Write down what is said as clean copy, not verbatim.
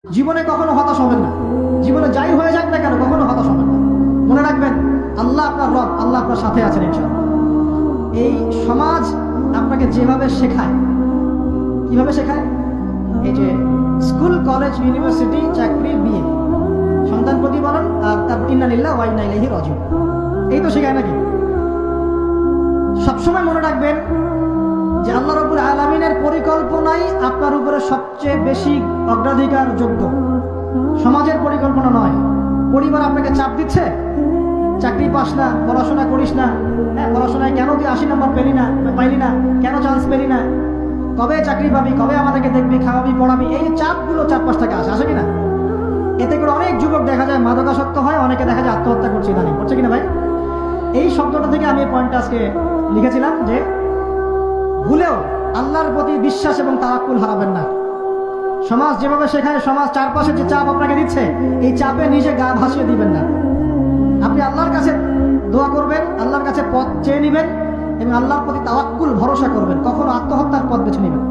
জীবনে কখনো হতাশ হবেন না। জীবনে যাই হয়ে যাক না কেন কখনো হতাশ হবেন না। মনে রাখবেন আল্লাহ আপনার রব, আল্লাহ আপনার সাথে আছেন ইনশাআল্লাহ। এই সমাজ আপনাকে যেভাবে শেখায়, কিভাবে শেখায়, এই যে স্কুল, কলেজ, ইউনিভার্সিটি, চাকরি, বিয়ে, সন্তান প্রতিপালন, আর তারপর ইন্না লিল্লাহি ওয়া ইন্না ইলাইহি রাজিউন, এই তো শেখায় নাকি? সবসময় মনে রাখবেন যে আল্লাহ রাব্বুল আলামিনের পরিকল্পনাই আপনার উপরে সবচেয়ে বেশি অগ্রাধিকার যোগ্য, সমাজের পরিকল্পনা নয়। পরিবার আপনাকে চাপ দিচ্ছে, চাকরি পাস না, পড়াশোনা করিস না, পড়াশোনায় কেন তুই 80 নম্বর পাইলি না, কেন চান্স পেলি না, কবে চাকরি পাবি, কবে আমাদেরকে দেখবি, খাওয়াবি, পড়াবি, এই চাপগুলো চারপাশ থেকে আসে কিনা? এতে করে অনেক যুবক দেখা যায় মাদকাসক্ত হয়, অনেকে দেখা যায় আত্মহত্যা করছে, ইদানিং করছে কিনা ভাই? এই শব্দটা থেকে আমি এই পয়েন্টটা আজকে লিখেছিলাম যে ভুলেও আল্লাহর প্রতি বিশ্বাস এবং তাওয়াক্কুল হারাবেন না। সমাজ যেভাবে শেখায়, সমাজ চারপাশে যে চাপ আপনাকে দিচ্ছে, এই চাপে নিজে গা ভাসিয়ে দিবেন না। আপনি আল্লাহর কাছে দোয়া করবেন, আল্লাহর কাছে পথ চেয়ে নেবেন এবং আল্লাহর প্রতি তাওয়াক্কুল ভরসা করবেন, কখনো আত্মহত্যার পথ বেছে নেবেন।